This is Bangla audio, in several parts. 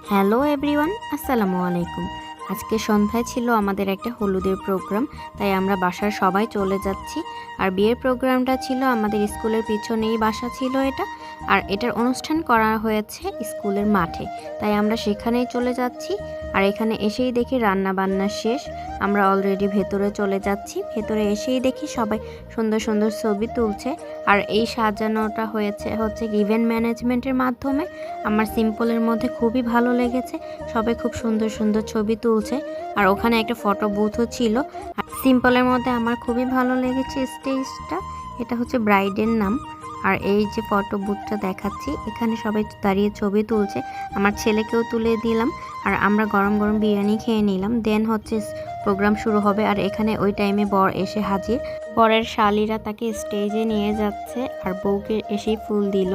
হ্যালো এভরিওয়ান, আসসালামু আলাইকুম। আজকে সন্ধ্যায় ছিল আমাদের একটা হলুদের প্রোগ্রাম, তাই আমরা বাসার সবাই চলে যাচ্ছি। আর বিয়ের প্রোগ্রামটা ছিল আমাদের স্কুলের পিছনেই বাসা ছিল এটা, আর এটার অনুষ্ঠান করা হয়েছে স্কুলের মাঠে, তাই আমরা সেখানেই চলে যাচ্ছি। আর এখানে এসেই দেখি রান্না বান্না শেষ, আমরা অলরেডি ভেতরে চলে যাচ্ছি। ভেতরে এসেই দেখি সবাই সুন্দর সুন্দর ছবি তুলছে। আর এই সাজানোটা হচ্ছে ইভেন্ট ম্যানেজমেন্টের মাধ্যমে। আমার সিম্পলের মধ্যে খুবই ভালো লেগেছে, সবাই খুব সুন্দর সুন্দর ছবি তুলছে। আর ওখানে একটা ফটো বুথও ছিল। আর সিম্পলের মধ্যে আমার খুবই ভালো লেগেছে স্টেজটা, এটা হচ্ছে ব্রাইডের নাম। আর এই যে ফটো বুথটা দেখাচ্ছি, এখানে সবাই দাঁড়িয়ে ছবি তুলছে, আমার ছেলেকেও তুলে দিলাম। আর আমরা গরম গরম বিরিয়ানি খেয়ে নিলাম, দেন হচ্ছে প্রোগ্রাম শুরু হবে। আর এখানে ওই টাইমে বর এসে হাজির, বরের শালীরা তাকে স্টেজে নিয়ে যাচ্ছে আর বউকে এসেই ফুল দিল।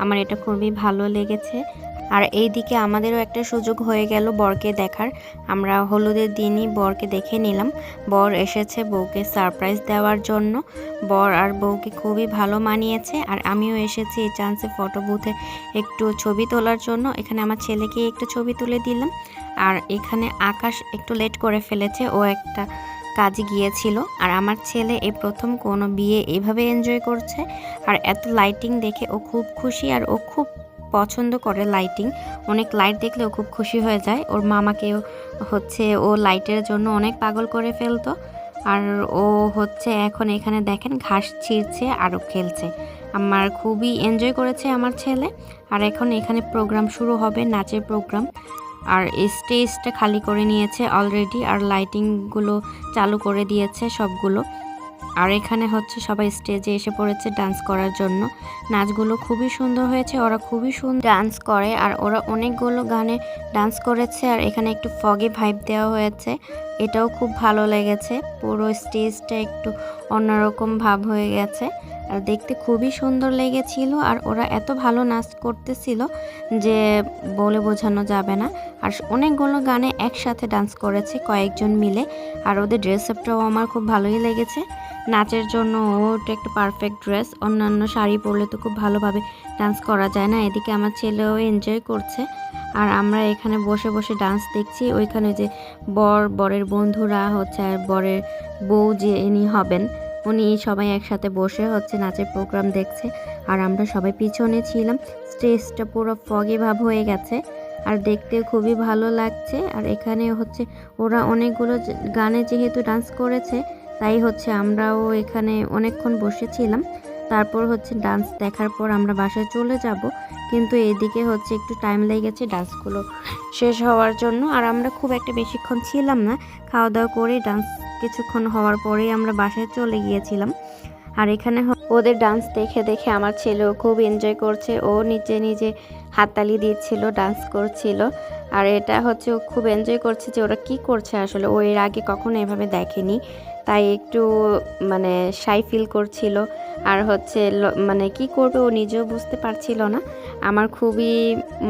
আমার এটা খুবই ভালো লেগেছে। আর এই দিকে আমাদেরও একটা সুযোগ হয়ে গেল বরকে দেখার। আমরা হলুদের দিনই বরকে দেখে নিলাম। বর এসেছে বউকে সারপ্রাইজ দেওয়ার জন্য। বর আর বউকে খুবই ভালো মানিয়েছে। আর আমিও এসেছি এই চান্সে ফটো বুথে একটু ছবি তোলার জন্য। এখানে আমার ছেলেকে একটু ছবি তুলে দিলাম। আর এখানে আকাশ একটু লেট করে ফেলেছে, ও একটা কাজে গিয়েছিল। আর আমার ছেলে এই প্রথম কোনো বিয়ে এভাবে এনজয় করছে। আর এত লাইটিং দেখে ও খুব খুশি, আর ও খুব পছন্দ করে লাইটিং। অনেক লাইট দেখলে ও খুব খুশি হয়ে যায়। ওর মামাকেও ও লাইটের জন্য অনেক পাগল করে ফেলতো। আর ও এখন এখানে দেখেন ঘাস ছিঁড়ছে আরও খেলছে। আমার খুবই এনজয় করেছে আমার ছেলে। আর এখন এখানে প্রোগ্রাম শুরু হবে, নাচের প্রোগ্রাম। আর স্টেজটা খালি করে নিয়েছে অলরেডি, আর লাইটিংগুলো চালু করে দিয়েছে সবগুলো। আর এখানে সবাই স্টেজে এসে পড়েছে ডান্স করার জন্য। নাচগুলো খুবই সুন্দর হয়েছে, ওরা খুবই সুন্দর ডান্স করে। আর ওরা অনেকগুলো গানে ডান্স করেছে। আর এখানে একটু ফগি ভাইব দেওয়া হয়েছে, এটাও খুব ভালো লেগেছে। পুরো স্টেজটা একটু অন্যরকম ভাব হয়ে গেছে, আর দেখতে খুবই সুন্দর লেগেছিল। আর ওরা এত ভালো নাচ করতেছিল যে বলে বোঝানো যাবে না। আর অনেকগুলো গানে একসাথে ডান্স করেছে কয়েকজন মিলে। আর ওদের ড্রেস আপটাও আমার খুব ভালোই লেগেছে নাচের জন্য। ওটা একটা পারফেক্ট ড্রেস, অন্যান্য শাড়ি পরলে তো খুব ভালোভাবে ডান্স করা যায় না। এদিকে আমার ছেলেও এনজয় করছে। আর আমরা এখানে বসে বসে ডান্স দেখছি। ওইখানে যে বরের বন্ধুরা আর বরের বউ যে ইনি হবেন, উনি সবাই একসাথে বসে নাচের প্রোগ্রাম দেখছে। আর আমরা সবাই পিছনে ছিলাম। স্টেজটা পুরো ফগি ভাব হয়ে গেছে, আর দেখতে খুবই ভালো লাগছে। আর এখানে ওরা অনেকগুলো গানে যেহেতু ডান্স করেছে, তাই আমরাও এখানে অনেকক্ষণ বসেছিলাম। তারপর ডান্স দেখার পর আমরা বাসায় চলে যাব, কিন্তু এদিকে একটু টাইম লেগেছে ডান্সগুলো শেষ হওয়ার জন্য। আর আমরা খুব একটা বেশিক্ষণ ছিলাম না, খাওয়া দাওয়া করে ডান্স কিছুক্ষণ হওয়ার পরেই আমরা বাসায় চলে গিয়েছিলাম। আর এখানে ওদের ডান্স দেখে দেখে আমার ছেলেও খুব এনজয় করছে, ও নিজে নিজে হাততালি দিচ্ছিল, ডান্স করছিল। আর এটা ও খুব এনজয় করছে যে ওরা কি করছে, আসলে ও এর আগে কখনো এভাবে দেখেনি, তাই একটু শাই ফিল করছিল। আর কি করবে ও নিজেও বুঝতে পারছিল না। আমার খুবই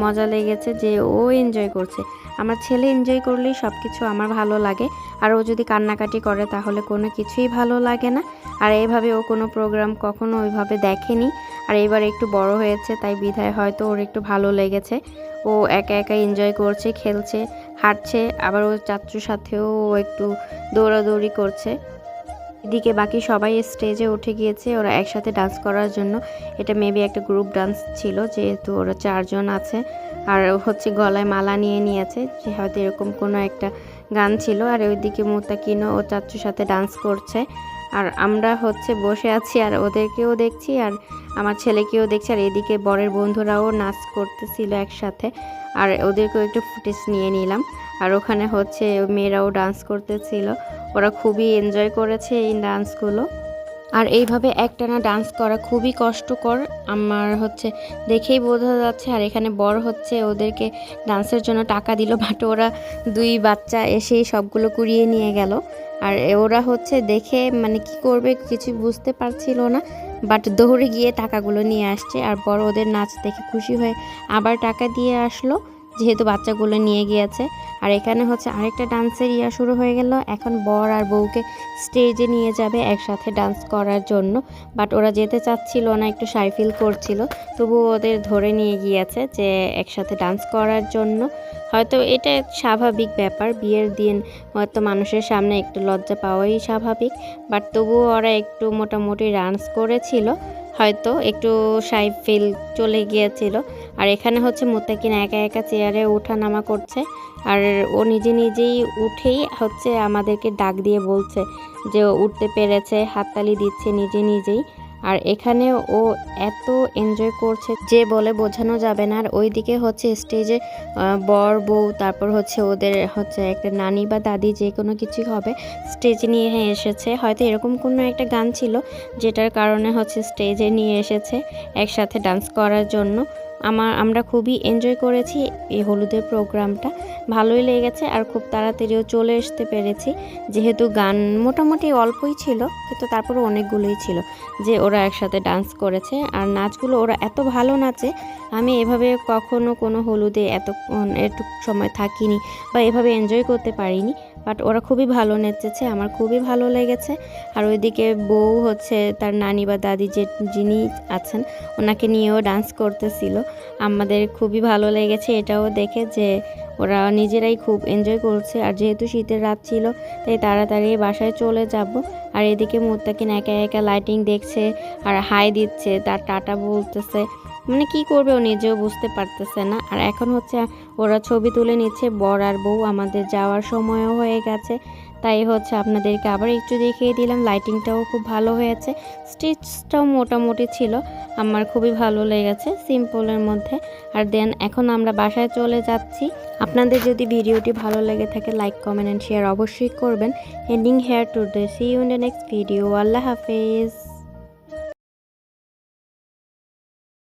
মজা লেগেছে যে ও এনজয় করছে। আমার ছেলে এনজয় করলেই সব কিছু আমার ভালো লাগে। আর ও যদি কান্নাকাটি করে তাহলে কোনো কিছুই ভালো লাগে না। আর এইভাবে ও কোনো প্রোগ্রাম কখনো ওইভাবে দেখেনি। আর এবার একটু বড় হয়েছে, তাই বিধায় হয়তো ওর একটু ভালো লেগেছে। ও একা একা এনজয় করছে, খেলছে, হাঁটছে। আবার ও চাচুর সাথেও একটু দৌড়াদৌড়ি করছে। এদিকে বাকি সবাই স্টেজে উঠে গিয়েছে ওরা একসাথে ডান্স করার জন্য। এটা মেবি একটা গ্রুপ ডান্স ছিল, যেহেতু ওরা 4 জন আছে। আর গলায় মালা নিয়ে নিয়েছে, যে হয়তো এরকম কোনো একটা গান ছিল। আর ওইদিকে মুতাকিনও ও চাচুর সাথে ডান্স করছে। আর আমরা বসে আছি আর ওদেরকেও দেখছি, আর আমার ছেলেকেও দেখছি। আর এদিকে বরের বন্ধুরাও নাচ করতেছিল একসাথে, আর ওদেরকেও একটু ফুটেজ নিয়ে নিলাম। আর ওখানে মেয়েরাও ডান্স করতেছিল, ওরা খুবই এনজয় করেছে এই ডান্সগুলো। আর এইভাবে একটানা ডান্স করা খুবই কষ্টকর, আমার দেখেই বোঝা যাচ্ছে। আর এখানে বর ওদেরকে ডান্সের জন্য টাকা দিল, বাট ওরা 2 বাচ্চা এসেই সবগুলো কুড়িয়ে নিয়ে গেল। আর ওরা দেখে কি করবে কিছু বুঝতে পারছিল না, বাট দৌড়ে গিয়ে টাকাগুলো নিয়ে আসছে। আর বর ওদের নাচ দেখে খুশি হয়ে আবার টাকা দিয়ে আসলো। যেহেতু বাচ্চাগুলো নিয়ে গিয়েছে। আর এখানে হচ্ছে আরেকটা ডান্সের শুরু হয়ে গেল। এখন বর আর বউকে স্টেজে নিয়ে যাবে একসাথে ডান্স করার জন্য, বাট ওরা যেতে চাচ্ছিল না, একটু শাই ফিল করছিল, তবুও ওদের ধরে নিয়ে গিয়েছে যে একসাথে ডান্স করার জন্য। হয়তো এটা স্বাভাবিক ব্যাপার, বিয়ের দিন হয়তো মানুষের সামনে একটু লজ্জা পাওয়াই স্বাভাবিক, বাট তবুও ওরা একটু মোটামুটি ডান্স করেছিল, হয়তো একটু শাই ফিল চলে গিয়েছিল। আর এখানে হচ্ছে মুত্তাকিন একা একা চেয়ারে ওঠা নামা করছে, আর ও নিজে নিজেই উঠেই হচ্ছে আমাদেরকে ডাক দিয়ে বলছে যে ও উঠতে পেরেছে, হাততালি দিচ্ছে নিজে নিজেই। আর এখানে ও এত এনজয় করছে যে বলে বোঝানো যাবে না। আর ওইদিকে হচ্ছে স্টেজে বর বউ, তারপর হচ্ছে ওদের হচ্ছে একটা নানি বা দাদি, যে কোনো কিছুই হবে, স্টেজে নিয়ে এসেছে। হয়তো এরকম কোনো একটা গান ছিল যেটার কারণে হচ্ছে স্টেজে নিয়ে এসেছে একসাথে ডান্স করার জন্য। আমরা খুবই এনজয় করেছি এই হলুদের প্রোগ্রামটা, ভালোই লেগেছে। আর খুব তাড়াতাড়িও চলে আসতে পেরেছি, যেহেতু গান মোটামুটি অল্পই ছিল, কিন্তু তারপরে অনেকগুলোই ছিল যে ওরা একসাথে ডান্স করেছে। আর নাচগুলো ওরা এত ভালো নাচে, আমি এভাবে কখনো কোনো হলুদে এটুক সময় থাকিনি বা এভাবে এনজয় করতে পারিনি, বাট ওরা খুবই ভালো নেচেছে, আমার খুবই ভালো লেগেছে। আর ওইদিকে বউ হচ্ছে তার নানি বা দাদি যিনি আছেন ওনাকে নিয়েও ডান্স করতেছিল। আমাদের খুবই ভালো লেগেছে এটাও দেখে যে ওরা নিজেরাই খুব এনজয় করছে। আর যেহেতু শীতের রাত ছিল, তাই তাড়াতাড়ি বাসায় চলে যাব। আর এদিকে মুত্তাকিন একা একা লাইটিং দেখছে আর হাই দিচ্ছে, তার টাটা বলতেছে, মানে কি করবে ও নিজেও বুঝতে পারতেছে না। আর এখন হচ্ছে ওরা ছবি তুলে নিচ্ছে বর আর বউ, আমাদের যাওয়ার সময়ও হয়ে গেছে, তাই হচ্ছে আপনাদেরকে আবার একটু দেখিয়ে দিলাম। লাইটিংটাও খুব ভালো হয়েছে, স্টেজটাও মোটামুটি ছিল, আমার খুবই ভালো লেগেছে সিম্পলের মধ্যে। আর দেন এখন আমরা বাসায় চলে যাচ্ছি। আপনাদের যদি ভিডিওটি ভালো লেগে থাকে, লাইক কমেন্ট অ্যান্ড শেয়ার অবশ্যই করবেন। Ending here to the see you in the next video. আল্লাহ হাফেজ।